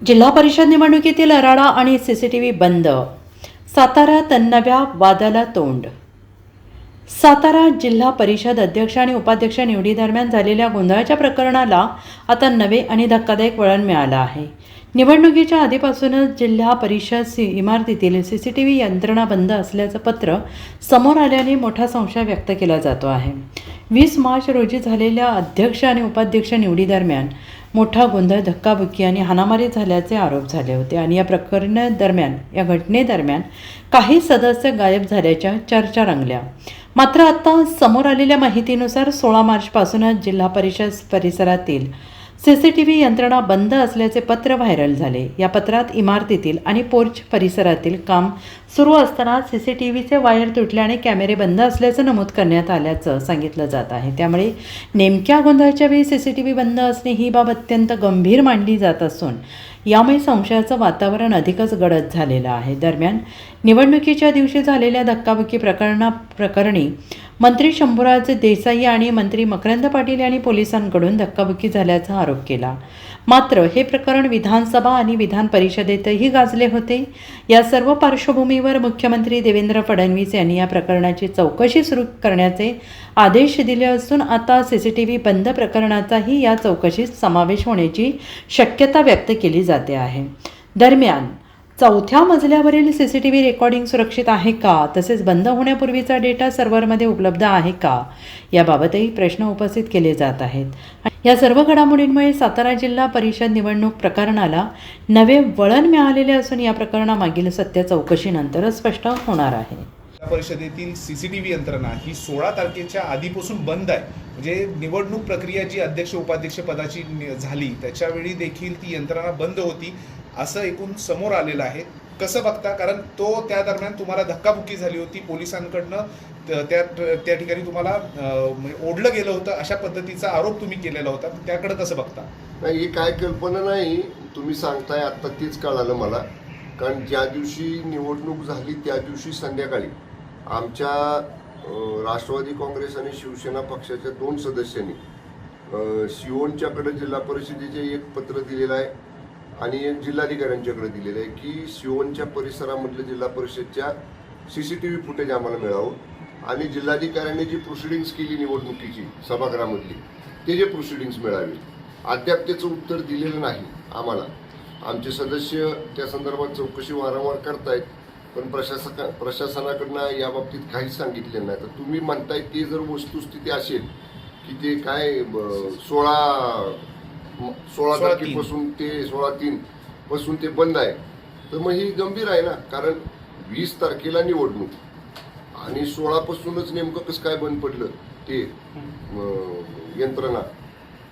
जिल्हा परिषद निवडणुकीतील राडा आणि सीसीटीव्ही बंद. साताऱ्यात नव्या वादाला तोंड. सातारा जिल्हा परिषद अध्यक्ष आणि उपाध्यक्ष निवडीदरम्यान झालेल्या गोंधळाच्या प्रकरणाला आता नवे आणि धक्कादायक वळण मिळालं आहे. निवडणुकीच्या आधीपासूनच जिल्हा परिषद इमारतीतील सीसीटीव्ही यंत्रणा बंद असल्याचं पत्र समोर आल्याने मोठा संशय व्यक्त केला जातो आहे. 20 मार्च रोजी झालेल्या अध्यक्ष आणि उपाध्यक्ष निवडीदरम्यान मोठा गोंधळ, धक्काबुक्की आणि हाणामारी झाल्याचे आरोप झाले होते आणि या घटनेदरम्यान काही सदस्य गायब झाल्याच्या चर्चा रंगल्या. मात्र आता समोर आलेल्या माहितीनुसार 16 मार्चपासूनच जिल्हा परिषद परिसरातील सीसीटीव्ही यंत्रणा बंद असल्याचे पत्र व्हायरल झाले. या पत्रात इमारतीतील आणि पोर्च परिसरातील काम सुरू असताना सीसीटीव्हीचे वायर तुटल्याने कॅमेरे बंद असल्याचं नमूद करण्यात आल्याचं सांगितलं जात आहे. त्यामुळे नेमक्या गोंधळाच्या वेळी सीसीटीव्ही बंद असणे ही बाब अत्यंत गंभीर मानली जात असून यामुळे संशयाचं वातावरण अधिकच गडद झालेलं आहे. दरम्यान निवडणुकीच्या दिवशी झालेल्या धक्काबुक्की प्रकरणी मंत्री शंभूराज देसाई आणि मंत्री मकरंद पाटील यांनी पोलिसांकडून धक्काबुक्की झाल्याचा आरोप केला. मात्र हे प्रकरण विधानसभा आणि विधान परिषदेतही गाजले होते. या सर्व पार्श्वभूमीवर मुख्यमंत्री देवेंद्र फडणवीस यांनी या प्रकरणाची चौकशी सुरू करण्याचे आदेश दिले असून आता सीसीटीव्ही बंद प्रकरणाचाही या चौकशीत समावेश होण्याची शक्यता व्यक्त केली जाते आहे. दरम्यान 4थ्या मजल्यावरील सीसीटीव्ही रेकॉर्डिंग सुरक्षित आहे का, तसेच बंद होण्यापूर्वीचा डेटा सर्व्हरमध्ये उपलब्ध आहे का, याबाबतही प्रश्न उपस्थित केले जात आहेत. या सर्व घडामोडींमुळे सातारा जिल्हा परिषद निवडणूक प्रकरणाला नवे वळण मिळालेले असून या प्रकरणामागील सत्य चौकशीनंतरच स्पष्ट होणार आहे. जिल्हा परिषदेतील सीसीटीव्ही यंत्रणा ही 16 तारखेच्या आधीपासून बंद आहे. म्हणजे निवडणूक प्रक्रिया जी अध्यक्ष उपाध्यक्ष पदाची झाली त्याच्यावेळी देखील ती यंत्रणा बंद होती असं एकूण समोर आलेलं आहे. कसं बघता, कारण त्या दरम्यान तुम्हाला धक्काबुक्की झाली होती, पोलिसांकडनं त्या ठिकाणी तुम्हाला ओढलं गेलं होतं, अशा पद्धतीचा आरोप तुम्ही केलेला होता. त्याकडे कसं बघता? नाही, ही काय कल्पना नाही, तुम्ही सांगताय आत्ता तीच कळालं मला. कारण ज्या दिवशी निवडणूक झाली त्या दिवशी संध्याकाळी आमच्या राष्ट्रवादी काँग्रेस आणि शिवसेना पक्षाच्या 2 सदस्यांनी सिओनच्याकडे जिल्हा परिषदेचे एक पत्र दिलेलं आहे आणि एक जिल्हाधिकाऱ्यांच्याकडे दिलेलं आहे की सिओनच्या परिसरामधलं जिल्हा परिषदच्या सीसीटीव्ही फुटेज आम्हाला मिळावं आणि जिल्हाधिकाऱ्यांनी जी प्रोसिडिंग्स केली निवडणुकीची सभागृहामधली ते जे प्रोसिडिंग्स मिळावे. अद्याप त्याचं उत्तर दिलेलं नाही आम्हाला. आमचे सदस्य त्या संदर्भात चौकशी वारंवार करतायत, पण प्रशासनाकडनं याबाबतीत काहीच सांगितलेलं नाही. तर तुम्ही म्हणताय ते जर वस्तुस्थिती असेल की ते काय 16 तारखेपासून ते 16/3 पासून ते बंद आहे, तर मग ही गंभीर आहे ना. कारण 20 तारखेला निवडणूक आणि 16 पासूनच नेमकं कसं काय बंद पडलं ते यंत्रणा,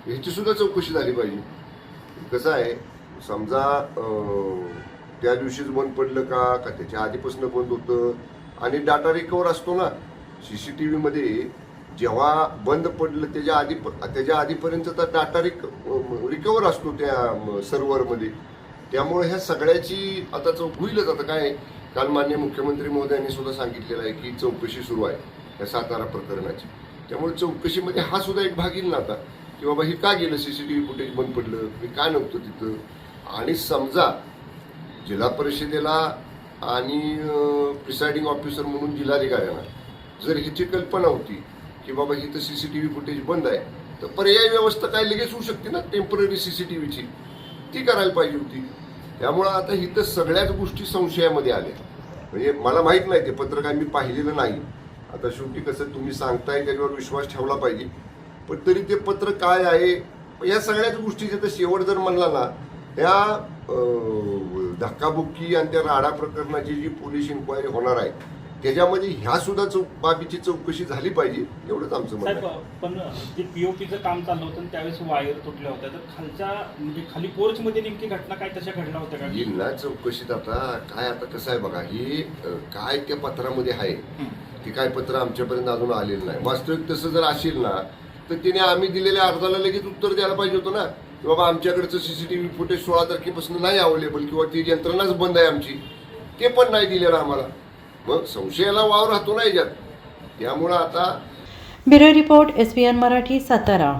ह्याची सुद्धा चौकशी झाली पाहिजे. कसं आहे, समजा त्या दिवशीच बंद पडलं का त्याच्या आधीपासून बंद होतं. आणि डाटा रिकवर असतो ना सीसीटीव्हीमध्ये, जेव्हा बंद पडलं त्याच्या आधीपर्यंतचा डाटा रिकवर असतो त्या सर्व्हरमध्ये. त्यामुळे ह्या सगळ्याची आता होईलच. आता काय, काल माननीय मुख्यमंत्री महोदयांनी सुद्धा सांगितलेलं आहे की चौकशी सुरू आहे या सातारा प्रकरणाची. त्यामुळे चौकशीमध्ये हा सुद्धा एक भाग येईल ना आता, की बाबा हे का गेलं, सीसीटीव्ही फुटेज बंद पडलं, मी काय नव्हतं तिथं. आणि समजा जिल्हा परिषदेला आणि प्रिसाइडिंग ऑफिसर म्हणून जिल्हाधिकाऱ्यांना जर ह्याची कल्पना होती की बाबा इथं सीसीटीव्ही फुटेज बंद आहे, तर पर्यायी व्यवस्था काय लगेच होऊ शकते ना, टेम्पररी सीसीटीव्हीची, ती करायला पाहिजे होती. त्यामुळं आता इथं सगळ्याच गोष्टी संशयामध्ये आल्या. म्हणजे मला माहीत नाही, ते पत्र काय मी पाहिलेलं नाही. आता शेवटी कसं तुम्ही सांगताय त्याच्यावर विश्वास ठेवला पाहिजे, पण तरी ते पत्र काय आहे या सगळ्याच गोष्टीचे तर शेवट जर म्हणला ना, त्या धक्काबुक्की आणि त्या राडा प्रकरणाची जी पोलीस इन्क्वायरी होणार आहे त्याच्यामध्ये ह्या सुद्धा बाबीची चौकशी झाली पाहिजे, एवढंच आमचं म्हणणं आहे. पण जे पीओपीचं काम चाललं होतं त्यावेळेस वायर तुटल्या होत्या, तर खालच्या म्हणजे खाली पोर्चमध्ये नेमकी घटना काय तशा घडल्या होत्या का? येईल ना चौकशीत. आता काय, आता कसं आहे बघा, हे काय त्या पत्रामध्ये आहे ते काय पत्र आमच्यापर्यंत अजून आलेलं नाही. वास्तविक तसं जर असेल ना तर तिने आम्ही दिलेल्या अर्जाला लगेच उत्तर द्यायला पाहिजे होतं ना, की बाबा आमच्याकडचं सीसीटीव्ही फुटेज 16 तारखेपासून नाही अवेलेबल किंवा ती यंत्रणाच बंद आहे आमची, ते पण नाही दिलेलं आम्हाला. मग संशयाला वाव राहतो ना याच्यात. त्यामुळं आता bureau report SBN Marathi, Satara.